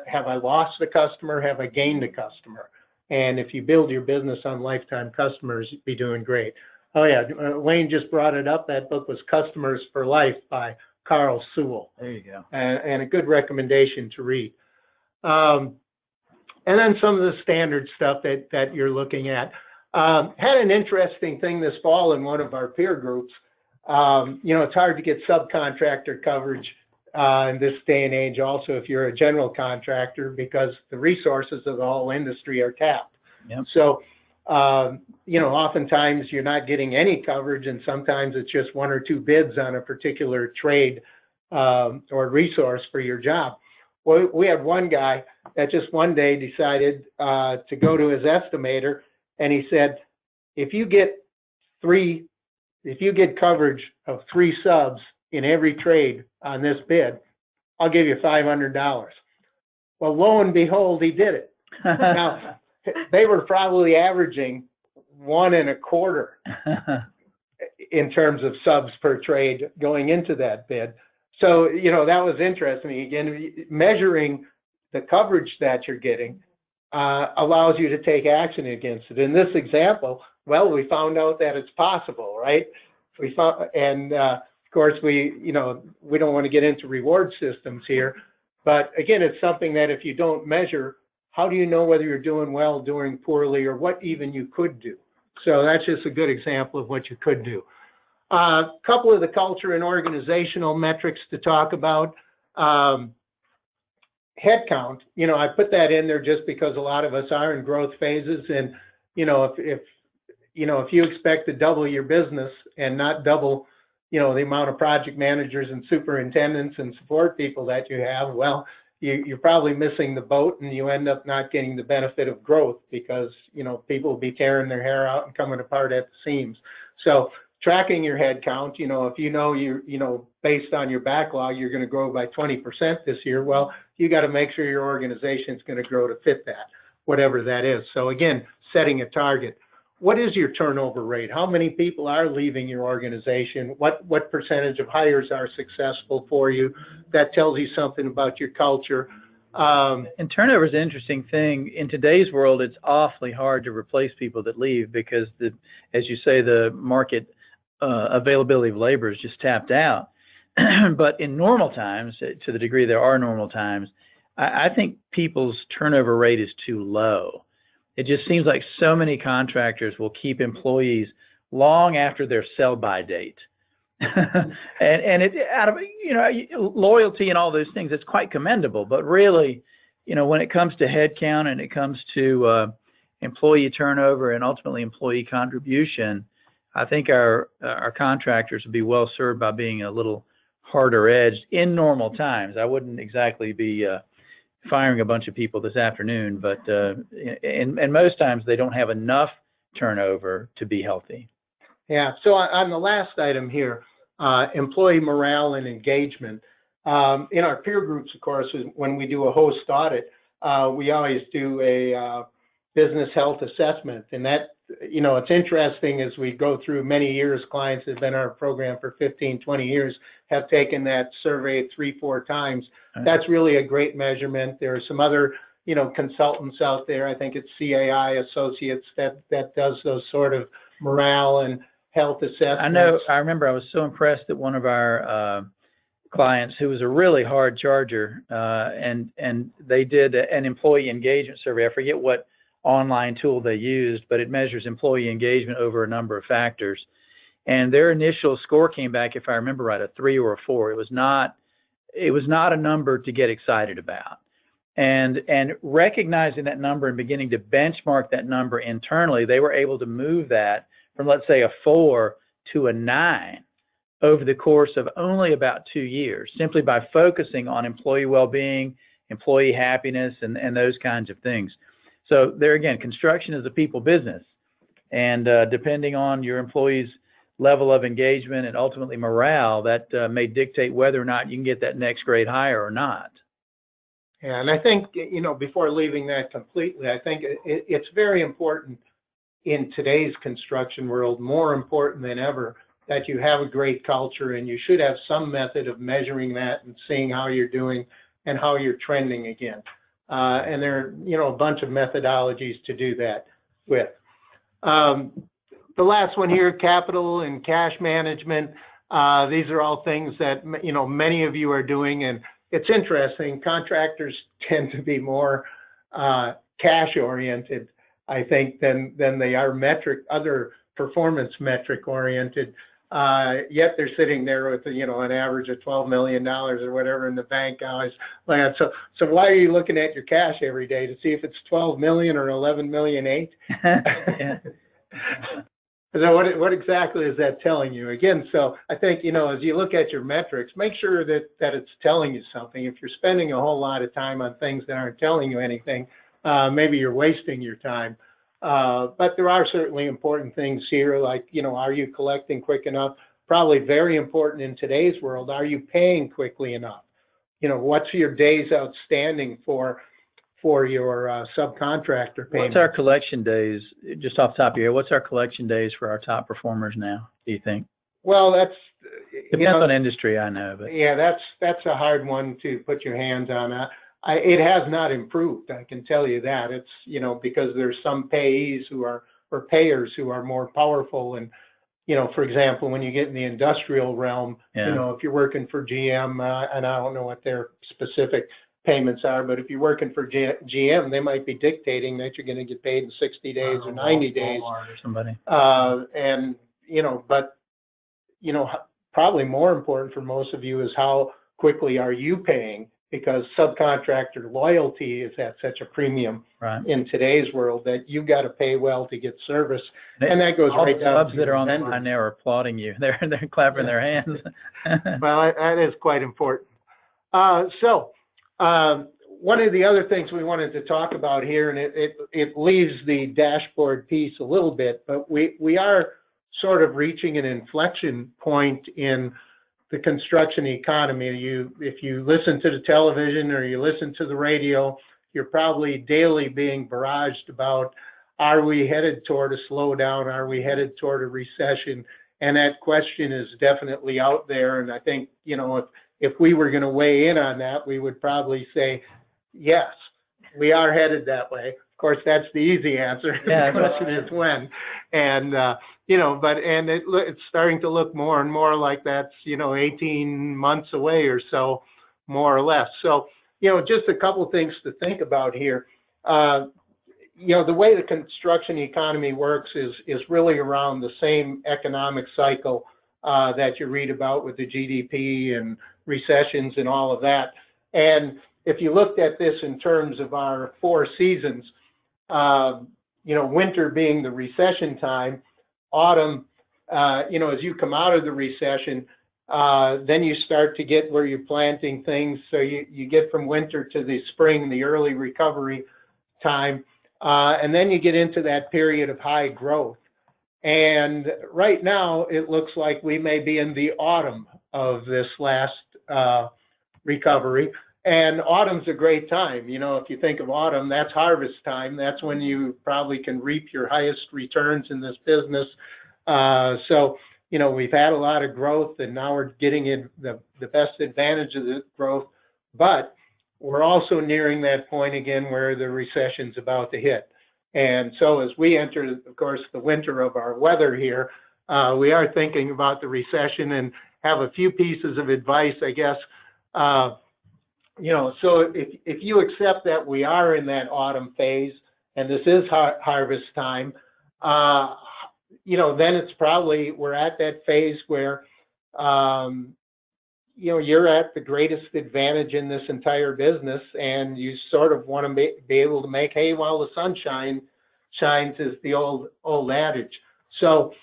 have I lost a customer? Have I gained a customer? And if you build your business on lifetime customers, you'd be doing great. Oh yeah, Wayne just brought it up. That book was Customers for Life by Carl Sewell. There you go. And a good recommendation to read. And then some of the standard stuff that you're looking at. Had an interesting thing this fall in one of our peer groups. It's hard to get subcontractor coverage in this day and age also if you're a general contractor because the resources of the whole industry are tapped. Yep. So, oftentimes you're not getting any coverage and sometimes it's just one or two bids on a particular trade or resource for your job. Well, we had one guy that just one day decided to go to his estimator and he said, if you get coverage of 3 subs in every trade on this bid, I'll give you $500. Well, lo and behold, he did it. Now, they were probably averaging 1.25 in terms of subs per trade going into that bid. So, that was interesting. Again, measuring the coverage that you're getting allows you to take action against it. In this example, well, we found out that it's possible, right? We found, and of course, we don't want to get into reward systems here, but again, it's something that if you don't measure, how do you know whether you're doing well, doing poorly, or what even you could do? So that's just a good example of what you could do. A couple of the culture and organizational metrics to talk about. Headcount, I put that in there just because a lot of us are in growth phases, and if you expect to double your business and not double, the amount of project managers and superintendents and support people that you have, well, you're probably missing the boat, and you end up not getting the benefit of growth because people will be tearing their hair out and coming apart at the seams. So tracking your head count, if you're based on your backlog, you're going to grow by 20% this year. Well, you got to make sure your organization is going to grow to fit that, whatever that is. So again, setting a target. What is your turnover rate? How many people are leaving your organization? What percentage of hires are successful for you? That tells you something about your culture. And turnover is an interesting thing. In today's world, it's awfully hard to replace people that leave because, as you say, the market availability of labor is just tapped out. But in normal times, to the degree there are normal times, I think people's turnover rate is too low. It just seems like so many contractors will keep employees long after their sell-by date. and it out of loyalty and all those things, it's quite commendable. But really, when it comes to headcount and it comes to employee turnover and ultimately employee contribution, I think our contractors would be well served by being a little harder edged in normal times. I wouldn't exactly be firing a bunch of people this afternoon, but and most times they don't have enough turnover to be healthy. Yeah. So on the last item here, employee morale and engagement. In our peer groups, of course, when we do a host audit, we always do a business health assessment, and that it's interesting as we go through many years. Clients that have been in our program for 15, 20 years have taken that survey 3-4 times. That's really a great measurement. There are some other, consultants out there. I think it's CAI Associates that does those sort of morale and health assessments. I remember I was so impressed that one of our clients, who was a really hard charger, and they did an employee engagement survey. I forget what online tool they used, but it measures employee engagement over a number of factors. And their initial score came back, if I remember right, a 3 or a 4. It was not a number to get excited about. And recognizing that number and beginning to benchmark that number internally, they were able to move that from, let's say, a 4 to a 9 over the course of only about 2 years, simply by focusing on employee well-being, employee happiness, and those kinds of things. So there again, construction is a people business, and depending on your employees' level of engagement and ultimately morale, that may dictate whether or not you can get that next grade hire or not. Yeah, and I think, before leaving that completely, I think it's very important in today's construction world, more important than ever, that you have a great culture, and you should have some method of measuring that and seeing how you're doing and how you're trending again. And there are, a bunch of methodologies to do that with. The last one here, capital and cash management. These are all things that, many of you are doing, and it's interesting. Contractors tend to be more cash oriented I think, than they are other performance metric oriented. Yet they're sitting there with, an average of $12 million or whatever in the bank balance. So why are you looking at your cash every day to see if it's 12 million or 11 million eight? Yeah. So what exactly is that telling you? Again, so I think, as you look at your metrics, make sure that it's telling you something. If you're spending a whole lot of time on things that aren't telling you anything, maybe you're wasting your time. But there are certainly important things here, like, are you collecting quick enough? Probably very important in today's world. Are you paying quickly enough? What's your days outstanding for your subcontractor payment? What's our collection days, just off the top of your head, what's our collection days for our top performers now, do you think? Well, that's... Depends on industry, I know. But yeah, that's a hard one to put your hands on. It has not improved, I can tell you that. It's, because there's some payees or payers who are more powerful. And, for example, when you get in the industrial realm, if you're working for GM, and I don't know what their specific payments are, but if you're working for GM, they might be dictating that you're going to get paid in 60 days or 90 days. Or somebody. And, but, probably more important for most of you is how quickly are you paying, because subcontractor loyalty is at such a premium in today's world that you've got to pay well to get service. And that goes right down to clubs that are on the line there are applauding you. They're clapping their hands. Well, that is quite important. One of the other things we wanted to talk about here, and it leaves the dashboard piece a little bit, but we are sort of reaching an inflection point in the construction economy. If you listen to the television or you listen to the radio, you're probably daily being barraged about, are we headed toward a slowdown? Are we headed toward a recession? And that question is definitely out there. And I think, if we were going to weigh in on that, we would probably say, yes, we are headed that way. Of course, that's the easy answer. Yeah, the question is when. And, it's starting to look more and more like that's, 18 months away or so, more or less. So, just a couple things to think about here. The way the construction economy works is really around the same economic cycle that you read about with the GDP and recessions and all of that. And if you looked at this in terms of our 4 seasons, winter being the recession time, autumn, as you come out of the recession, then you start to get where you're planting things. So you get from winter to the spring, the early recovery time, and then you get into that period of high growth. And right now, it looks like we may be in the autumn of this last recovery. And autumn's a great time. If you think of autumn, that's harvest time. That's when you probably can reap your highest returns in this business. So, we've had a lot of growth, and now we're getting in the best advantage of the growth. But we're also nearing that point again where the recession's about to hit. And so as we enter, of course, the winter of our weather here, we are thinking about the recession and have a few pieces of advice, I guess. So if you accept that we are in that autumn phase and this is harvest time, then it's probably, we're at that phase where, you're at the greatest advantage in this entire business, and you sort of want to be able to make hay while the sun shines is the old adage. So,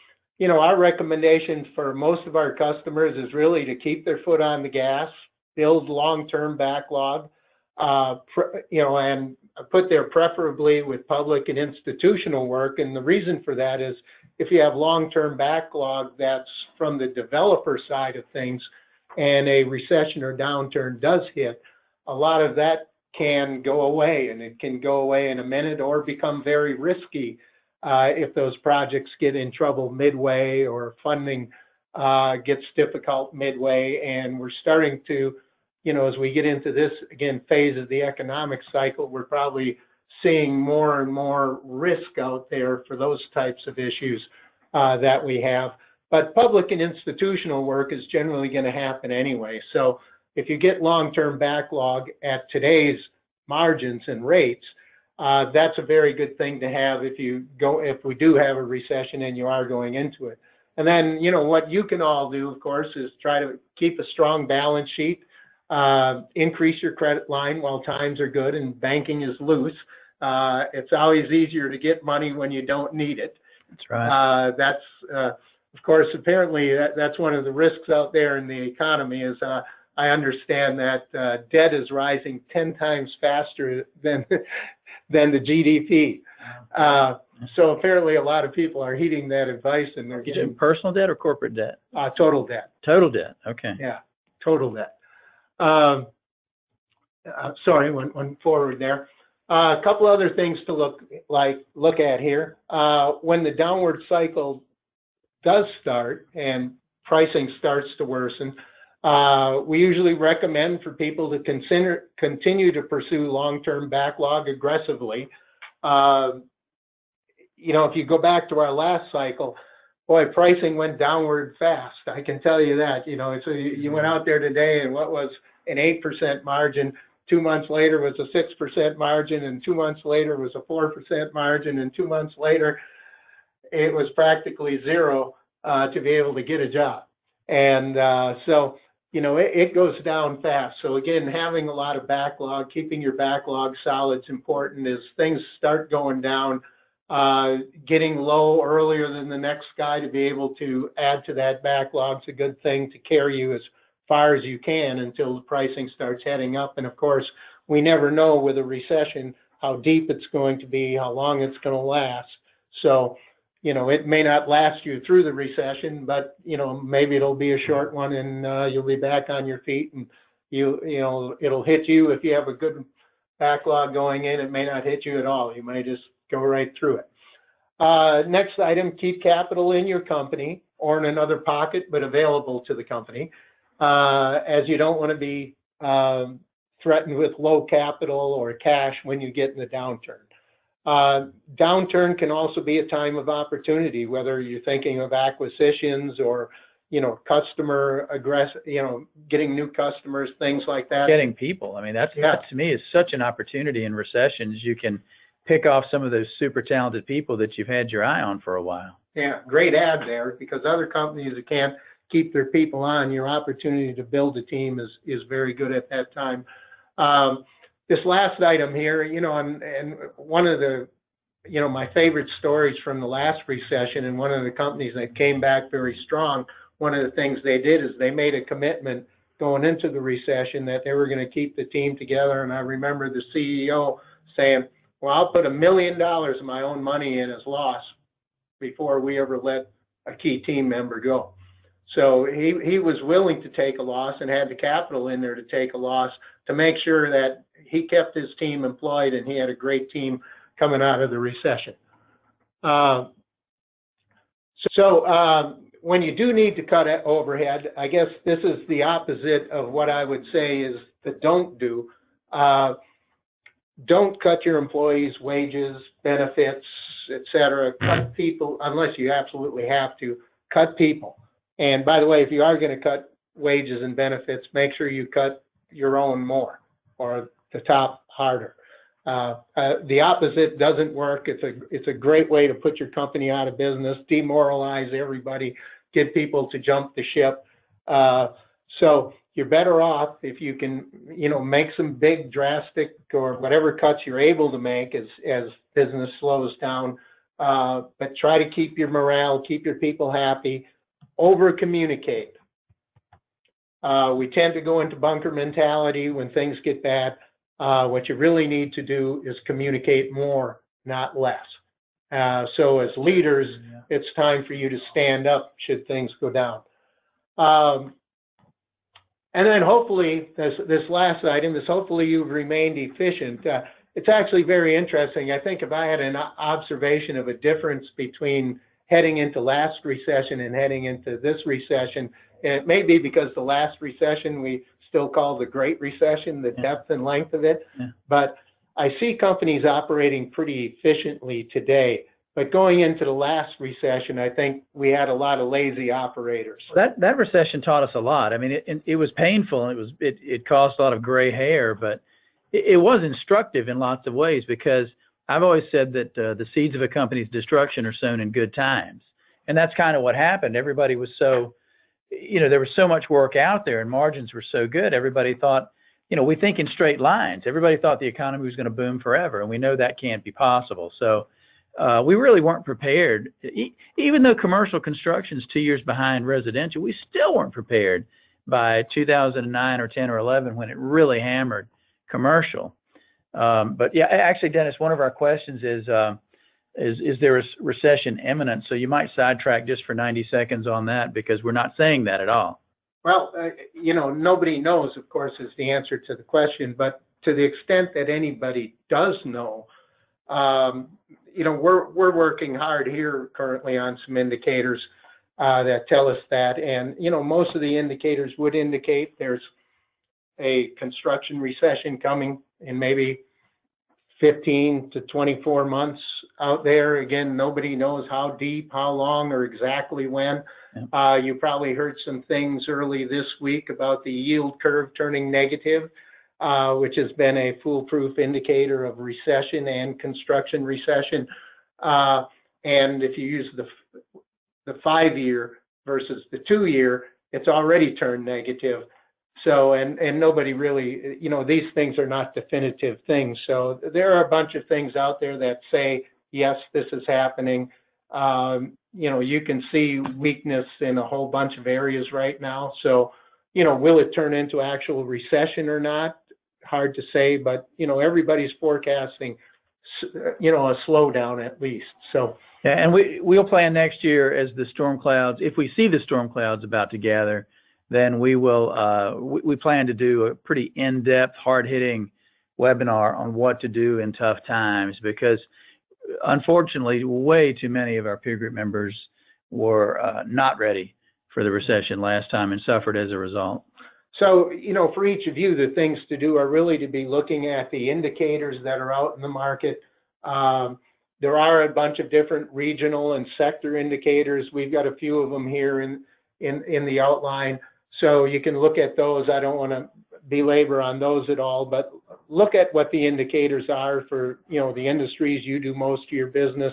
our recommendation for most of our customers is really to keep their foot on the gas, build long-term backlog, and put there preferably with public and institutional work. And the reason for that is if you have long-term backlog that's from the developer side of things and a recession or downturn does hit, a lot of that can go away, and it can go away in a minute or become very risky if those projects get in trouble midway or funding gets difficult midway. And we're starting to, as we get into this, again, phase of the economic cycle, we're probably seeing more and more risk out there for those types of issues that we have. But public and institutional work is generally going to happen anyway. So if you get long-term backlog at today's margins and rates, that's a very good thing to have if we do have a recession and you are going into it. And then, you know, what you can all do, of course, is try to keep a strong balance sheet, increase your credit line while times are good and banking is loose. It's always easier to get money when you don't need it. That's right. Of course, apparently that's one of the risks out there in the economy is I understand that debt is rising 10 times faster than the GDP. So apparently a lot of people are heeding that advice and they're getting personal debt or corporate debt? Total debt. Total debt. Okay. Yeah, total debt. Sorry, went forward there. A couple other things to look at here. When the downward cycle does start and pricing starts to worsen, we usually recommend for people to continue to pursue long-term backlog aggressively. You know, if you go back to our last cycle, boy, pricing went downward fast. I can tell you that. You know, so you went out there today and what was an 8% margin, 2 months later was a 6% margin, and 2 months later was a 4% margin, and 2 months later it was practically zero to be able to get a job. And so, you know, it goes down fast. So again, having a lot of backlog, keeping your backlog solid is important. As things start going down, getting low earlier than the next guy to be able to add to that backlog is a good thing to carry you as far as you can until the pricing starts heading up. And of course, we never know with a recession how deep it's going to be, how long it's going to last. So, you know, it may not last you through the recession, but, you know, maybe it'll be a short one and you'll be back on your feet and you know, it'll hit you. If you have a good backlog going in, it may not hit you at all. You may just go right through it. Next item, keep capital in your company or in another pocket, but available to the company, as you don't want to be threatened with low capital or cash when you get in the downturn. Downturn can also be a time of opportunity, whether you're thinking of acquisitions or, you know, getting new customers, things like that. Getting people. I mean, that to me is such an opportunity in recessions. You can pick off some of those super talented people that you've had your eye on for a while. Yeah, great ad there, because other companies that can't keep their people on, your opportunity to build a team is very good at that time. This last item here, you know, and one of the, you know, my favorite stories from the last recession, and one of the companies that came back very strong, one of the things they did is they made a commitment going into the recession that they were going to keep the team together. And I remember the CEO saying, well, I'll put $1 million of my own money in as loss before we ever let a key team member go. So he was willing to take a loss and had the capital in there to take a loss to make sure that he kept his team employed and he had a great team coming out of the recession. When you do need to cut overhead, I guess this is the opposite of what I would say is the don't do. Don't cut your employees' wages, benefits, etc. Cut people unless you absolutely have to. Cut people. And by the way, if you are going to cut wages and benefits, make sure you cut your own more or the top harder. The opposite doesn't work. It's a great way to put your company out of business, demoralize everybody, get people to jump the ship. So you're better off if you can, you know, make some big drastic or whatever cuts you're able to make as business slows down. But try to keep your morale, keep your people happy. Over communicate. We tend to go into bunker mentality when things get bad. What you really need to do is communicate more, not less. So as leaders, it's time for you to stand up should things go down. And then hopefully, this last item is hopefully you've remained efficient. It's actually very interesting. I think if I had an observation of a difference between heading into last recession and heading into this recession, and it may be because the last recession we still call the Great Recession, the depth and length of it, but I see companies operating pretty efficiently today. But going into the last recession, I think we had a lot of lazy operators. That recession taught us a lot. I mean, it was painful and it caused a lot of gray hair, but it was instructive in lots of ways because I've always said that the seeds of a company's destruction are sown in good times. And that's kind of what happened. Everybody was so, there was so much work out there and margins were so good. Everybody thought, we think in straight lines. Everybody thought the economy was going to boom forever, and we know that can't be possible. So we really weren't prepared. Even though commercial construction is 2 years behind residential, we still weren't prepared by 2009 or 10 or 11 when it really hammered commercial. But yeah, actually, Dennis, one of our questions is there a recession imminent? So you might sidetrack just for 90 seconds on that, because we're not saying that at all. Well, nobody knows, of course, is the answer to the question, but to the extent that anybody does know, we're working hard here currently on some indicators that tell us that. And, most of the indicators would indicate there's a construction recession coming in maybe 15 to 24 months out there. Again, nobody knows how deep, how long, or exactly when. You probably heard some things early this week about the yield curve turning negative, which has been a foolproof indicator of recession and construction recession. And if you use the 5-year versus the 2-year, it's already turned negative. So, and nobody really, these things are not definitive things. So there are a bunch of things out there that say, yes, this is happening. You can see weakness in a whole bunch of areas right now. So, will it turn into actual recession or not? Hard to say, but, everybody's forecasting, a slowdown at least. So. Yeah, and we'll plan next year as the storm clouds, if we see the storm clouds about to gather, then we will, we plan to do a pretty in-depth, hard-hitting webinar on what to do in tough times, because unfortunately, way too many of our peer group members were not ready for the recession last time and suffered as a result. So, for each of you, the things to do are really to be looking at the indicators that are out in the market. There are a bunch of different regional and sector indicators. We've got a few of them here in the outline. So you can look at those. I don't want to belabor on those at all, but look at what the indicators are for, the industries you do most of your business.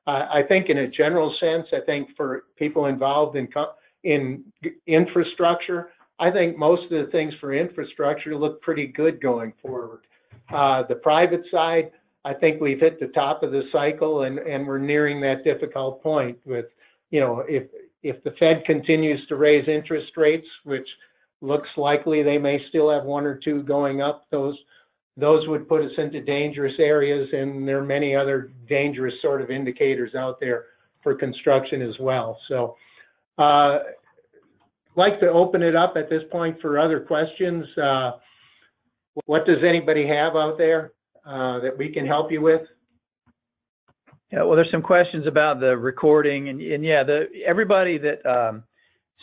I think in a general sense, I think for people involved in infrastructure, I think most of the things for infrastructure look pretty good going forward. The private side, I think we've hit the top of the cycle and we're nearing that difficult point with, if the Fed continues to raise interest rates, which looks likely they may still have one or two going up, those would put us into dangerous areas, and there are many other dangerous sort of indicators out there for construction as well. So I'd like to open it up at this point for other questions. What does anybody have out there that we can help you with? Yeah, well, there's some questions about the recording, and yeah, everybody that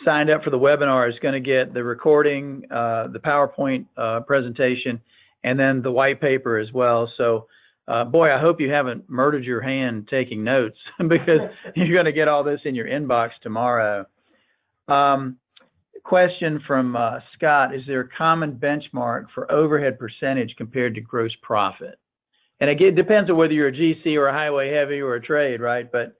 signed up for the webinar is going to get the recording, the PowerPoint presentation, and then the white paper as well. So, boy, I hope you haven't murdered your hand taking notes, because you're going to get all this in your inbox tomorrow. Question from Scott: is there a common benchmark for overhead percentage compared to gross profit? And again, it depends on whether you're a GC or a highway heavy or a trade, right? But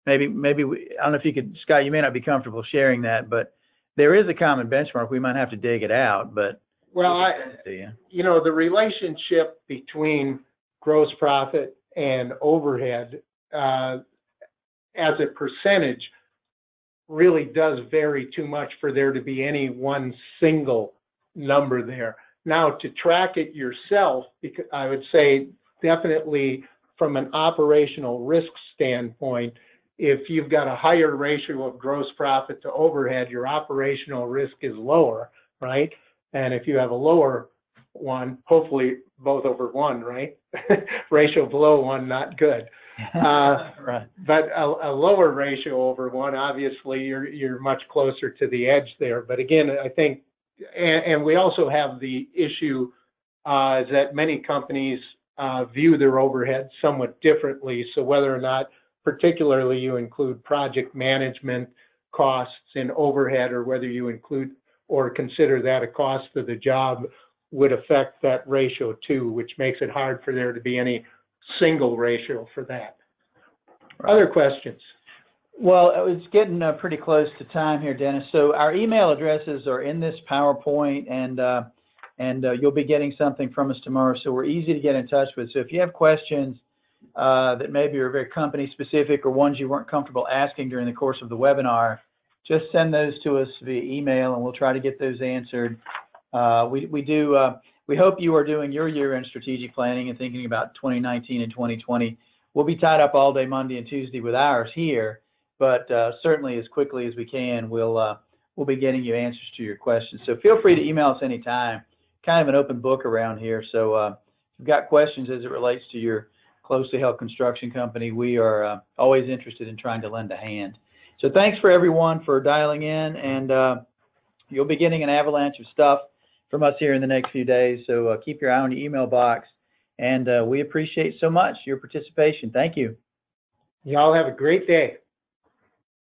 maybe I don't know if you could, Scott, you may not be comfortable sharing that, but there is a common benchmark. We might have to dig it out, but. Well, the relationship between gross profit and overhead as a percentage really does vary too much for there to be any one single number there. Now, to track it yourself, because I would say definitely from an operational risk standpoint, if you've got a higher ratio of gross profit to overhead, your operational risk is lower, right? And if you have a lower one, hopefully both over one, right? Ratio below one, not good. Right. But a lower ratio over one, obviously you're much closer to the edge there. But again, I think, and we also have the issue is that many companies view their overhead somewhat differently. So whether or not particularly you include project management costs in overhead, or whether you include or consider that a cost of the job, would affect that ratio too, which makes it hard for there to be any single ratio for that. Right. Other questions? Well, it's getting pretty close to time here, Dennis. So our email addresses are in this PowerPoint, and you'll be getting something from us tomorrow. So we're easy to get in touch with. So if you have questions that maybe are very company specific or ones you weren't comfortable asking during the course of the webinar, just send those to us via email, and we'll try to get those answered. We hope you are doing your year-end strategic planning and thinking about 2019 and 2020. We'll be tied up all day Monday and Tuesday with ours here, but certainly as quickly as we can, we'll be getting you answers to your questions. So feel free to email us anytime. Kind of an open book around here. So if you've got questions as it relates to your closely held construction company, we are always interested in trying to lend a hand. So thanks for everyone for dialing in, and you'll be getting an avalanche of stuff from us here in the next few days. So keep your eye on your email box, and we appreciate so much your participation. Thank you. Y'all have a great day.